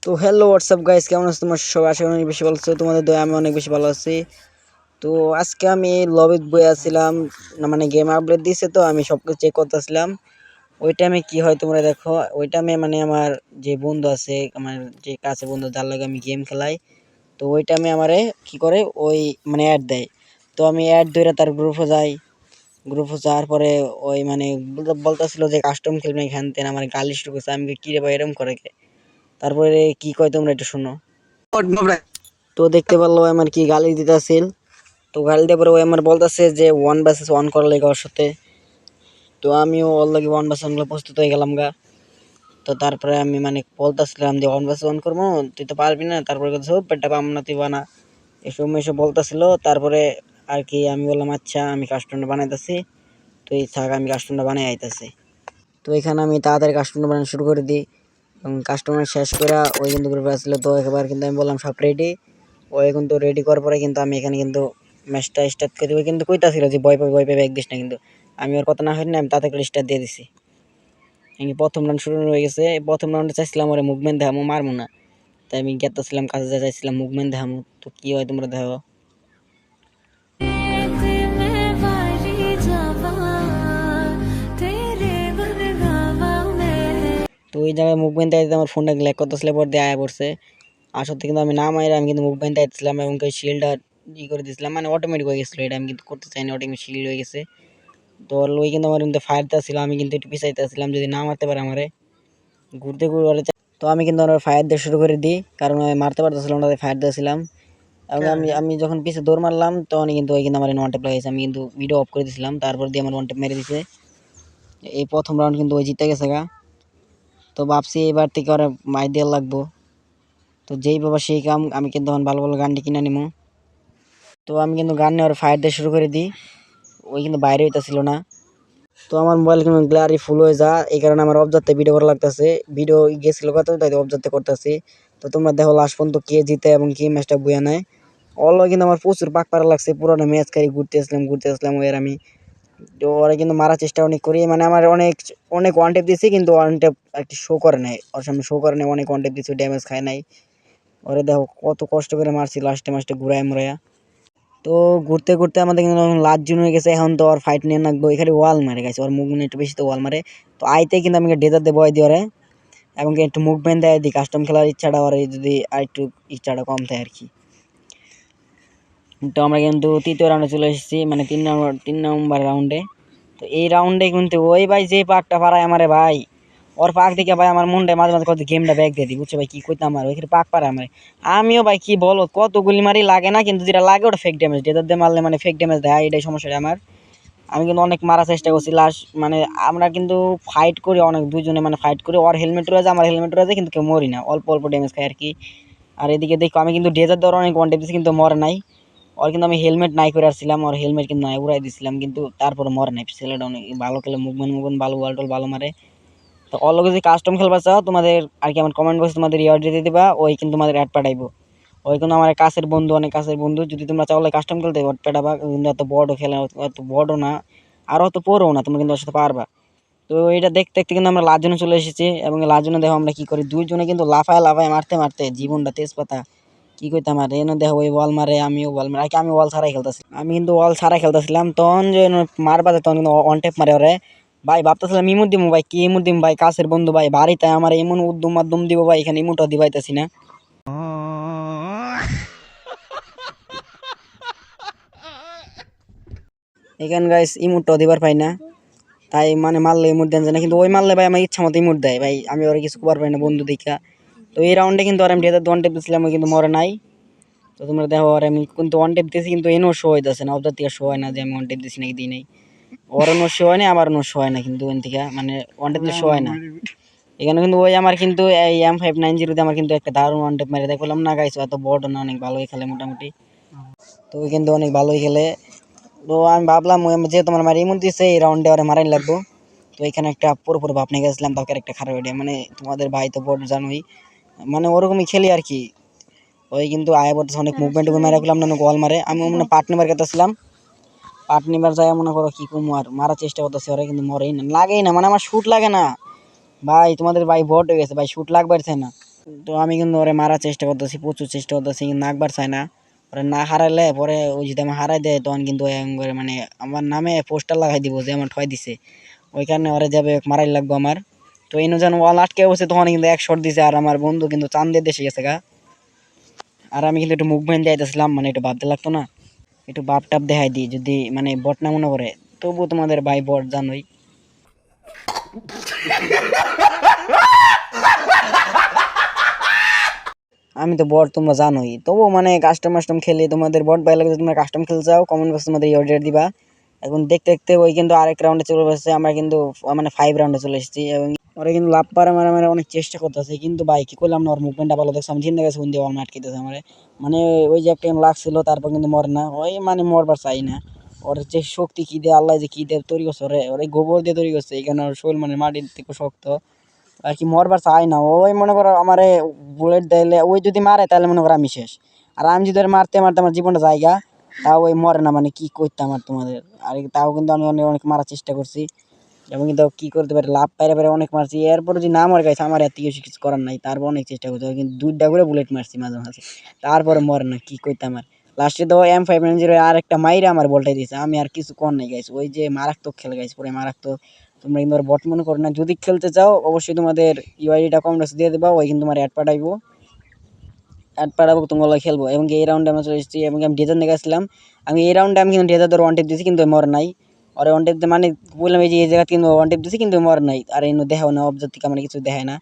তো hello WhatsApp guys, কেমন আছো তোমার সবাই? আশা করি অনেক বেশি ভালো আছো। তোমাদের দয়া আমি অনেক বেশি ভালো আছি। তো আজকে আমি লবিত বয়ে আসছিলাম, না মানে গেম আপডেট দিয়েছে তো আমি সবকিছু চেক করতেছিলাম। ওই টাইমে কি হয় তোমরা দেখো, ওই টাইমে মানে আমার যে বন্ধু আছে, আমার যে কাছে বন্ধু যার লাগে আমি গেম খেলাই, তো ওই টাইমে আমারে কি করে ওই মানে অ্যাড দেয়। তো আমি অ্যাড ধরে তার গ্রুপে যাই। গ্রুপে যাওয়ার পরে ওই মানে বলতেছিল যে কাস্টম খেলবে এখান থেকে, আমার গালি শুরু করছে। আমি কি রে ভাই এরকম করে কে? তারপরে কি কয় তোমরা একটু শোনো। তো দেখতে পারলো আমার কি গালি দিতেছিল। তো গালি দেওয়ার পরে ওই আমার বলতেছে যে 1 vs 1 করার লাগে ওর সাথে। তো আমিও ওর লাগে 1 vs 1 প্রস্তুত হয়ে গেলাম গা। তো তারপরে আমি মানে বলতেছিলাম যে 1 vs 1 করবো, তুই তো পারবি না। তারপরে পেটটা পাম না, তুই বানা, এসব বলতেছিল। তারপরে আর কি আমি বললাম আচ্ছা আমি কাস্টমটা বানাইতেছি, তুই থাক আমি কাস্টমটা বানাই আইতেছি। তো এখানে আমি তাড়াতাড়ি কাস্টমটা বানানো শুরু করে দিই এবং কাস্টমার শেষ করে ওই কিন্তু গ্রুপে আসলো। তো একবার কিন্তু আমি বললাম সব রেডি। ও কিন্তু রেডি করার পরে কিন্তু আমি এখানে কিন্তু ম্যাচটা স্টার্ট করে দিব। কিন্তু কইতাছিল যে ভয় পাবে এক দিস না, কিন্তু আমি ওর কথা না হই না, আমি তাতে করে স্টার্ট দিয়ে দিছি। প্রথম রাউন্ড শুরু হয়ে গেছে। প্রথম রাউন্ডে চাইছিলাম ওরে মুভমেন্ট দেখামো, মারমো না, তাই আমি গেতাছিলাম কাছে যা চাইছিলাম মুভমেন্ট দেখামো। তো কি হয় তোমরা দেখো। তো ওই জায়গায় মুভমেন্ট দিতে আমার ফোনটা গ্ল্যাক করতেছিল, পর দিয়ে আয়া পড়ছে। আসলে কিন্তু আমি না মাইরে আমি কিন্তু মুভমেন্ট দিতেছিলাম এবং শিল্ডটা করে দিয়েছিলাম, মানে অটোমেটিক হয়ে গেছিলো। এটা আমি কিন্তু করতে চাইনি, অটোমেটিক শিল্ড হয়ে গেছে। তো ওই কিন্তু আমার কিন্তু ফায়ার দিতেছিল, আমি কিন্তু একটু পিছাইতেছিলাম যদি না মারতে পারে আমারে ঘুরতে ঘুরে। তো আমি কিন্তু আমার ফায়ার দিয়ে শুরু করে দিই, কারণ আমি মারতে পারতেছিলাম না, ফায়ার দিয়েছিলাম। এবং আমি আমি যখন পিছে দৌড় মারলাম তখন কিন্তু ওই কিন্তু আমার ওয়ান টেপ লাগিয়েছে। আমি কিন্তু ভিডিও অফ করে দিয়েছিলাম, তারপর দিয়ে আমার ওয়ান টেপ মেরে দিছে। এই প্রথম রাউন্ড কিন্তু ওই জিতে গেছে গা। তো ভাবছি এবার থেকে ওরা মাই দেওয়া লাগবো। তো যেই বাবা সেই কাম, আমি কিন্তু এখন ভালো ভালো গানটি কিনে নিবো। তো আমি কিন্তু গান নেওয়ার ফায়ার দিয়ে শুরু করে দিই। ওই কিন্তু বাইরে হইতেছিল না। তো আমার মোবাইল কিন্তু গ্যালারি ফুল হয়ে যা, এই কারণে আমার অবজারতে ভিডিও করা লাগতেছে। ভিডিও গেছিল কত, তাই অবজারতে করতেছি। তো তোমরা দেখো লাস্ট পর্যন্ত কে জিতে এবং কে ম্যাচটা বুয়া নেয়। কিন্তু আমার প্রচুর পাক পাড়া লাগছে, পুরোনো ম্যাচ খাই ঘুরতে আসলাম ওই আর আমি। তো ওরা কিন্তু মারার চেষ্টা অনেক করি, মানে আমার অনেক অনেক ওয়ান টেপ দিয়েছি, কিন্তু ওয়ান টেপ একটি শো করে নাই, ওর সামনে শো করে নাই। অনেক ওয়ান টেপ দিয়েছি, ড্যামেজ খায় নাই। ওরে দেখো কত কষ্ট করে মারছি লাস্টে মাস্টে ঘুরায় মুরাইয়া। তো ঘুরতে ঘুরতে আমাদের কিন্তু লাস্ট জুন হয়ে গেছে। এখন তো ওর ফাইট নিয়ে নাকবো। এখানে ওয়াল মারে গেছে, ওর মুভমেন্ট একটু বেশি তো ওয়াল মারে। তো আইতে কিন্তু আমি ডেজার দিয়ে বয় দিই ওরে, এবং একটু মুভমেন্ট দেয় দিই। কাস্টম খেলার ইচ্ছাটা ওর যদি আর একটু ইচ্ছাটা কম থাকে আর কি। তো আমরা কিন্তু তৃতীয় রাউন্ডে চলে এসেছি, মানে 3 নম্বর রাউন্ডে। তো এই রাউন্ডে কিন্তু ওই ভাই যে পাকটা পারায় আমারে ভাই, ওর পাক দিকে ভাই আমার মনটা মাঝে মাঝে কত গেমটা ব্যাক দিয়ে দিই, বুঝছো ভাই কি কইতাম। আমার ওইখানে পাক পারে আমার, আমিও ভাই কি বলো কত গুলি মারি লাগে না, কিন্তু যেটা লাগে ওটা ফেক ড্যামেজ। ডেজার দিয়ে মারলে মানে ফেক ড্যামেজ দেয়, এটাই সমস্যাটা আমার। আমি কিন্তু অনেক মারার চেষ্টা করছি লাস্ট, মানে আমরা কিন্তু ফাইট করি অনেক, দুজনে মানে ফাইট করি। ওর হেলমেট রয়েছে আমার হেলমেট রয়েছে, কিন্তু কেউ মরি না, অল্প অল্প ড্যামেজ খাই আর কি। আর এদিকে দেখো আমি কিন্তু ডেজার দেওয়ার অনেক ওয়ান দিচ্ছি, কিন্তু মরে নাই। ওর কিন্তু আমি হেলমেট নাই করে আসছিলাম, ওর হেলমেট কিন্তু নাই উড়াই দিছিলাম, কিন্তু তারপরে মরে নাই। ছেলেটা অনেক ভালো খেলে, মুভমেন্ট ভালো, ওয়াল টোল ভালো মারে। তো ওর লগে যদি কাস্টম খেলবা চাও তোমাদের আর কি আমার কমেন্ট বক্সে তোমাদের ইয়ার দিয়ে দিবা, ওই কিন্তু তোমাদের অ্যাড পাঠাইবো। ওই কিন্তু আমার কাছের বন্ধু, অনেক কাছের বন্ধু। যদি তোমরা চাও কাস্টম খেলতে অ্যাড পাঠাবা, কিন্তু এত বড় খেলা, এত বড় না আর অত পড়ো না, তুমি কিন্তু ওর সাথে পারবা। তো এটা দেখতে দেখতে কিন্তু আমরা লাজনে চলে এসেছি, এবং লাজনে দেখো আমরা কি করি, দুইজনে কিন্তু লাফায় লাফায় মারতে মারতে জীবনটা তেজপাতা কি কইতাম। আর এনে দেখো ওই বল মারে, আমিও বল মারি, আমি ওয়াল ছাড়াই খেলতেছি। আমি কিন্তু ওয়াল ছাড়াই খেলতেছিলাম, তখন যে মারবা তখন কিন্তু অন টেপ মারে ওরে। ভাই ভাবতেছিলাম ইমুট দিমু, ভাই কি ইমুট দিম, ভাই কাছের বন্ধু ভাই বাড়িতে আমার এমন উদ্যম মাধ্যম দিব ভাই, এখানে ইমুটও দিবাইতেছি না। এখানে গাইস ইমুটও দিবার পাই না, তাই মানে মারলে ইমুট দেন যায় না। কিন্তু ওই মারলে ভাই আমার ইচ্ছা মতো ইমুট দেয় ভাই, আমি ওরা কিছু কবার পাই না বন্ধু দেখা। তো এই রাউন্ডে কিন্তু আর আমি ডেজার ওয়ান টেপ দিয়েছিলাম, ওই কিন্তু মরে নাই। তো তোমরা দেখো আর আমি কিন্তু ওয়ান টেপ দিয়েছি, কিন্তু এনও শো হইতেছে না, ওদের থেকে শো হয় না যে আমি ওয়ান টেপ দিয়েছি নাকি দিই নাই। ওর নো শো হয় না, আমার নো শো হয় না, কিন্তু ওখান থেকে মানে ওয়ান টেপ শো হয় না। এখানে কিন্তু ওই আমার কিন্তু এই M590 আমার কিন্তু একটা দারুণ ওয়ান টেপ মেরে দেখলাম না গাইছো, এত বড় না, অনেক ভালোই খেলে মোটামুটি। তো ওই কিন্তু অনেক ভালোই খেলে। তো আমি ভাবলাম যে তোমার মারি এমন দিচ্ছে এই রাউন্ডে ওরা মারাই লাগবো। তো এখানে একটা পুরো ভাব নিয়ে গেছিলাম, তাকে একটা খারাপ আইডিয়া, মানে তোমাদের ভাই তো বড় জানোই, মানে ওরকমই খেলি আর কি। ওই কিন্তু আয় পড়তেছে অনেক মুভমেন্ট মেরে গেলাম না, গোল মারে। আমি মনে পার্ট নেবার কেটেছিলাম, পার্ট নেবার যায় মনে করো কি কুমু আর মারার চেষ্টা করতেছে ওরা, কিন্তু মরেই না, লাগেই না, মানে আমার শুট লাগে না ভাই। তোমাদের ভাই বট হয়ে গেছে ভাই, শুট লাগবে না। তো আমি কিন্তু ওরে মারার চেষ্টা করতেছি, প্রচুর চেষ্টা করতেছি, কিন্তু নাকবার চায় না। ওরে না হারাইলে পরে ওই যদি আমি হারাই দেয় তখন কিন্তু একবারে মানে আমার নামে পোস্টার লাগাই দিব যে আমার ঠয় দিছে। ওই কারণে ওরে যাবে মারাই লাগবো আমার। তো এনে যেন ওয়াল আটকে বসে তখন কিন্তু এক শট দিছে, আর আমার বন্ধু কিন্তু চান্দের দেশে গেছে গা। আর আমি কিন্তু একটু মুভমেন্ট দিতেছিলাম, মানে একটু ভাবতে লাগতো না, একটু বাপ টাপ দেখাই দিই যদি মানে বট না মনে করে। তবুও তোমাদের ভাই বট জানোই। আমি তো বট তোমরা জানোই, তবুও মানে কাস্টম মাস্টম খেলে তোমাদের বট ভাই লাগে, তোমরা কাস্টম খেলতে চাও কমেন্ট বক্সে তোমাদের অর্ডার দিবা। এখন দেখতে দেখতে ওই কিন্তু আরেক রাউন্ডে চলে এসেছে, আমরা কিন্তু মানে 5 রাউন্ডে চলে এসেছি। এবং ওরা কিন্তু লাভ পারে মারা মারা অনেক চেষ্টা করতেছে, কিন্তু ভাই কি করলাম না, ওর মুভমেন্টটা ভালো দেখছি আমি, চিন্তা গেছে দিয়ে ওর আটকেতেছে আমার। মানে ওই যে একটা লাগছিল, তারপর কিন্তু মরে না, ওই মানে মরবার চাই না। ওর যে শক্তি কি দেয় আল্লাহ যে কি দেয় তৈরি করছে, ওরে ওরে গোবর দিয়ে তৈরি করছে, এই কারণে ওর শরীর মানে মাটির থেকে শক্ত আর কি, মরবার চাই না। ওই মনে করো আমারে বুলেট দিলে ওই যদি মারে তাহলে মনে করো আমি শেষ। আর আমি যদি ওরে মারতে মারতে আমার জীবনটা জায়গা, তাও ওই মরে না, মানে কি করতাম আর তোমাদের। আর তাও কিন্তু আমি অনেক অনেক মারার চেষ্টা করছি, এবং কিন্তু কি করতে পারে লাভ পাইরে পারে অনেক মারছি। এরপরে যদি না মরে গেছে আমার এত কিছু করার নাই, তারপর অনেক চেষ্টা করতে হবে, কিন্তু 2টা করে বুলেট মারছি মাঝে মাঝে, তারপরে মরে না, কি করতাম আর। লাস্টে তো M590 আর একটা মাইরা আমার বলটাই দিয়েছে, আমি আর কিছু কর নাই গাইছি। ওই যে মারাত্মক খেলে গাইছি, পুরো মারাত্মক। তোমরা কিন্তু আর বট মনে করো না, যদি খেলতে চাও অবশ্যই তোমাদের ইউআইডিটা কমেন্টস দিয়ে দেবা, ওই কিন্তু তোমার অ্যাড পাঠাবো, তোমরা খেলবো। এবং এই রাউন্ডে আমরা চলে এসেছি, এবং আমি ডেজার নিয়ে গেছিলাম। আমি এই রাউন্ডে আমি কিন্তু ডেজার ধরে ওয়ান টেপ দিয়েছি, কিন্তু মর নাই। আর ওয়ান টেপ মানে বললাম এই যে এই জায়গা কিন্তু ওয়ান টেপ দিয়েছি, কিন্তু মর নাই। আর এনে দেখাও না অবজেক্ট থেকে মানে কিছু দেখায় না।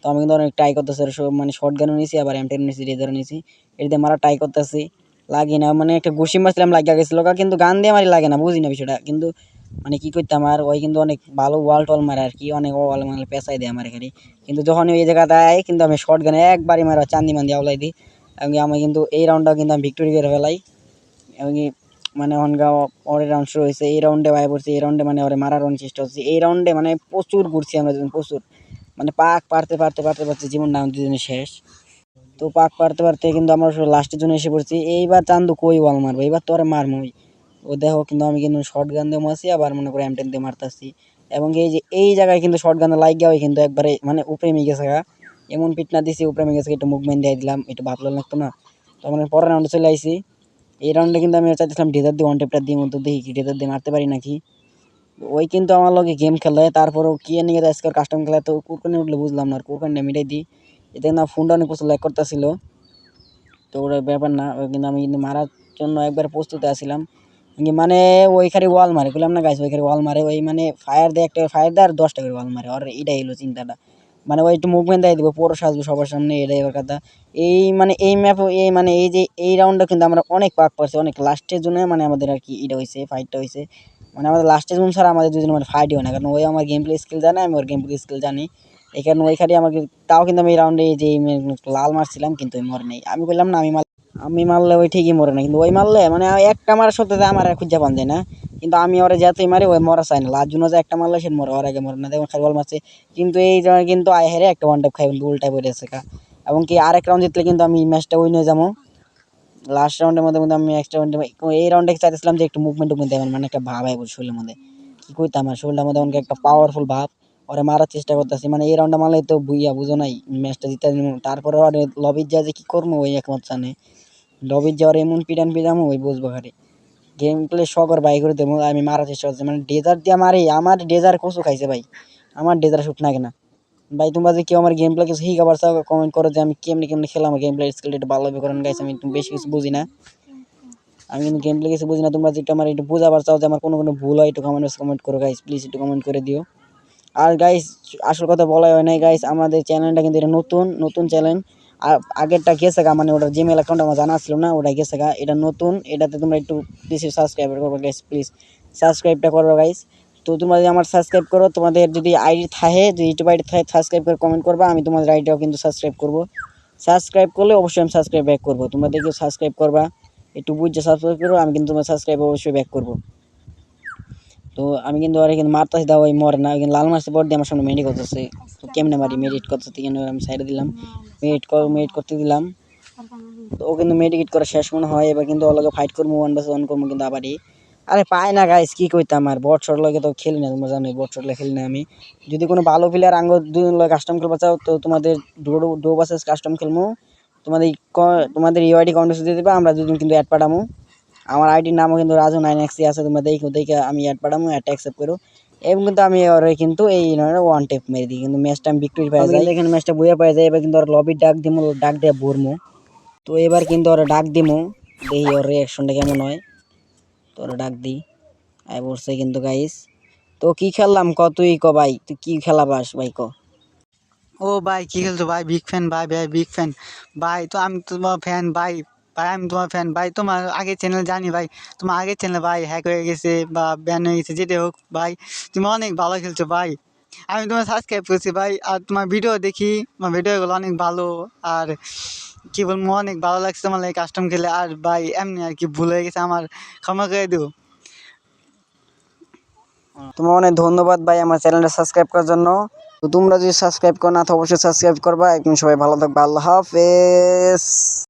তো আমি কিন্তু অনেক ট্রাই করতেছি, মানে শর্ট গানও নিয়েছি, আবার M10 নিয়েছি, ডেজারও নিয়েছি, এটাতে মারা ট্রাই করতেছি, লাগে না। মানে একটা ঘুষি মারছিলাম লাগিয়ে গেছিল, কিন্তু গান দিয়ে মারি লাগে না, বুঝি না বিষয়টা। কিন্তু মানে কি করতাম আর, ওই কিন্তু অনেক ভালো ওয়াল টল মারে আর কি, অনেক ওয়াল মানে পেঁচাই দেয় আমার এখানে। কিন্তু যখন এই জায়গাটা আয় কিন্তু আমি শর্ট গানে একবারই মারা চান্দি মান্দি আওলাই দিই। এবং আমি কিন্তু এই রাউন্ডটা কিন্তু আমি ভিক্টোরি করে ফেলাই। এবং মানে অনগাঁও পরের রাউন্ড শুরু হয়েছে, এই রাউন্ডে ভাই পড়ছি, এই রাউন্ডে মানে ওরে মারার অনেক চেষ্টা হচ্ছে, এই রাউন্ডে মানে প্রচুর ঘুরছি আমরা দুজন, প্রচুর মানে পাক পারতে পারতে পারতে পারতে জীবন নাম দুজনের শেষ। তো পাক পারতে পারতে কিন্তু আমরা লাস্টের জন্য এসে পড়ছি। এইবার চান্দু কই ওয়াল মারবো, এইবার তো ওরে মারমই। ও দেখো কিন্তু আমি কিন্তু শর্ট গান দিয়ে মারছি, আবার মনে করে M10 দিয়ে মারতেছি। এবং এই যে এই জায়গায় কিন্তু শর্ট গান লাগিয়ে হয় কিন্তু একবারে মানে উপরে মেয়ে গেছে গা, এমন পিটনা দিছি উপরে মেয়ে গেছে, একটু মুভমেন্ট দিয়ে দিলাম, একটু ভালো লাগতো না। তো আমরা পরের রাউন্ডে চলে আইছি। এই রাউন্ডে কিন্তু আমি চাইছিলাম ডেজার দিয়ে ওয়ান টেপটা দিয়ে মতো, দেখি কি ডেজার দিয়ে মারতে পারি নাকি। ওই কিন্তু আমার লগে গেম খেলে, তারপরেও কি নিয়ে আজকে কাস্টম খেলে, তো কুরকানি উঠলে বুঝলাম না, আর কুরকানি মিটাই দিই। এতে না ফোনটা অনেক প্রচুর ল্যাগ করতেছিল, তো ওটা ব্যাপার না। ওই কিন্তু আমি কিন্তু মারার জন্য একবার প্রস্তুত আছিলাম। মানে ওই খালি ওয়াল মারে, বললাম না গাইস, ওই খালি ওয়াল মারে, ওই মানে ফায়ার দেয়, একটা ফায়ার দেয় আর 10টা করে ওয়াল মারে, আর এটাই হলো চিন্তাটা। মানে ওই একটু মুভমেন্ট দিয়ে দিব, পুরো সাজবো সবার সামনে, এটাই ওর কথা। এই মানে এই ম্যাপ, এই মানে এই যে এই রাউন্ডটা কিন্তু আমরা অনেক পাক পারছি, অনেক লাস্টের জন্য মানে আমাদের আর কি এটা হয়েছে, ফাইটটা হয়েছে। মানে আমাদের লাস্টের জন্য ছাড়া আমাদের দুজনের মানে ফাইটই হয় না, কারণ ওই আমার গেম প্লে স্কিল জানে, আমি ওর গেম প্লে স্কিল জানি। এই কারণে ওই খালি আমাকে, তাও কিন্তু আমি এই রাউন্ডে যে লাল মারছিলাম, কিন্তু ওই মরে নেই। আমি বললাম না আমি মারলে ওই ঠিকই মরে না, কিন্তু ওই মারলে মানে একটা মারার সত্যি আমার আর খুঁজে পান যায় না। কিন্তু আমি ওরা যতই মারি ওই মরা চাই না, লাস্ট জন্য যে একটা মারলে সে মরে, ওর আগে মরে না, দেখুন খালি বল মারছে। কিন্তু এই জন্য কিন্তু আয় হেরে একটা ওয়ান টাইপ খাই, কিন্তু উল্টায় পড়ে আছে কা। এবং কি আরেক রাউন্ড জিতলে কিন্তু আমি ম্যাচটা উইন হয়ে যাবো। লাস্ট রাউন্ডের মধ্যে মধ্যে আমি এক্সট্রা রাউন্ডে, এই রাউন্ডে চাইছিলাম যে একটু মুভমেন্ট দেবেন, মানে একটা ভাব আয় শরীরের মধ্যে, কি করতাম আমার শরীরটার মধ্যে অনেক একটা পাওয়ারফুল ভাব। ওরে মারার চেষ্টা করতেছি, মানে এই রাউন্ডটা মারলে তো বুইয়া বুঝো নাই ম্যাচটা জিতে। তারপরে লবির যা যে কি করবো ওই একমত জানে, লবির যাওয়ার এমন পিটান পিটামো ওই বুঝবো খালি। গেম প্লে শখর বাই করে দেবো, আমি মারার চেষ্টা করছি, মানে ডেজার দিয়ে মারি, আমার ডেজার কচু খাইছে ভাই, আমার ডেজার শুট না কেনা। ভাই তোমরা যে কেউ আমার গেম প্লে কিছু শিখাবার চাও কমেন্ট করো, যে আমি কেমনি কেমনি খেলাম, আমার গেম প্লে স্কিল একটু ভালোভাবে করেন গাইছে, আমি একটু বেশি কিছু বুঝি না, আমি কিন্তু গেম প্লে কিছু বুঝি না। তোমরা যেটা আমার একটু বোঝাবার চাও যে আমার কোনো ভুল হয়, একটু কমেন্ট করো গাইস, প্লিজ একটু কমেন্ট করে দিও। আর গাইস আসল কথা বলা হয় নাই গাইস, আমাদের চ্যানেলটা কিন্তু এটা নতুন নতুন চ্যানেল। আর আগেরটা গেছে গা, মানে ওটা জিমেল অ্যাকাউন্ট আমার জানা ছিল না, ওটা গেছে গা, এটা নতুন, এটাতে তোমরা একটু প্লিজ সাবস্ক্রাইব করবো গাইস, প্লিজ সাবস্ক্রাইবটা করবো গাইস। তো তোমরা যদি আমার সাবস্ক্রাইব করো, তোমাদের যদি আইডি থাকে, যদি ইউটিউব আইডি থাকে, সাবস্ক্রাইব করে কমেন্ট করবা, আমি তোমাদের আইডিটাও কিন্তু সাবস্ক্রাইব করবো। সাবস্ক্রাইব করলে অবশ্যই আমি সাবস্ক্রাইব ব্যাক করবো, তোমরা দেখে সাবস্ক্রাইব করবা, একটু বুঝে সাবস্ক্রাইব করবো, আমি কিন্তু তোমার সাবস্ক্রাইব অবশ্যই ব্যাক করবো। তো আমি কিন্তু আর কিন্তু মারতাছি, দাও ওই মরে না, কিন্তু লাল মারছে পর দিয়ে আমার সামনে মেডিট করতেছে। তো কেমনে মারি, মেডিট করতেছে কেন, আমি সাইডে দিলাম, মেডিট করতে দিলাম। তো ও কিন্তু মেডিকেট করা শেষ মনে হয়, এবার কিন্তু ওর লগে ফাইট করবো, 1 vs 1 করবো কিন্তু আবারই। আরে পাই না গাইস, কি কইতাম আর বট শট লগে তো খেলি না, তোমরা জানোই বট শট লগে খেলি না আমি। যদি কোনো ভালো প্লেয়ার আঙ্গ দুজন লগে কাস্টম খেলবা চাও তো তোমাদের ডো ভার্সেস কাস্টম খেলমু। তোমাদের তোমাদের ইউআইডি কন্টেস্ট দিয়ে দিবা, আমরা দুজন কিন্তু অ্যাড পাঠামু। আমার আইডির নামও কিন্তু রাজু 9xc আছে, তোমরা দেখো দেখে আমি অ্যাড পাঠামু, অ্যাডটা অ্যাকসেপ্ট করো। এবং কিন্তু আমি ওরে কিন্তু এই ওয়ান টেপ মেরে দিই, কিন্তু ম্যাচটা আমি ভিক্টোরি পাওয়া যায়। এখানে ম্যাচটা বইয়া পাওয়া যায়। এবার কিন্তু ওর লবির ডাক দিমু, ডাক দিয়ে ভরমু। তো এবার কিন্তু ওরা ডাক দিমু, দেখি ওর রিয়াকশনটা কেমন হয়। তো ওরা ডাক দিই, আই বলছে কিন্তু গাইস। তো কি খেললাম ক, তুই ক ভাই, তুই কি খেলা পাস ভাই ক। ও ভাই কি খেলছো ভাই, বিগ ফ্যান ভাই, ভাই বিগ ফ্যান ভাই। তো আমি তোমার ফ্যান ভাই, ভাই আমি তোমার ফ্যান ভাই। তোমার আগের চ্যানেল জানি ভাই, তোমার আগের চ্যানেল ভাই হ্যাক হয়ে গেছে বা ব্যান হয়ে গেছে, যেটা হোক ভাই তুমি অনেক ভালো খেলছো ভাই। আমি তোমার সাবস্ক্রাইব করছি ভাই, আর তোমার ভিডিও দেখি, তোমার ভিডিওগুলো অনেক ভালো। আর কি বলবো, অনেক ভালো লাগছে তোমার লাগে কাস্টম খেলে। আর ভাই এমনি আর কি ভুল হয়ে গেছে আমার, ক্ষমা করে দিও। তোমার অনেক ধন্যবাদ ভাই আমার চ্যানেলটা সাবস্ক্রাইব করার জন্য। তো তোমরা যদি সাবস্ক্রাইব করো না তো অবশ্যই সাবস্ক্রাইব করবা। একদম সবাই ভালো থাকবে, আল্লাহ হাফেজ।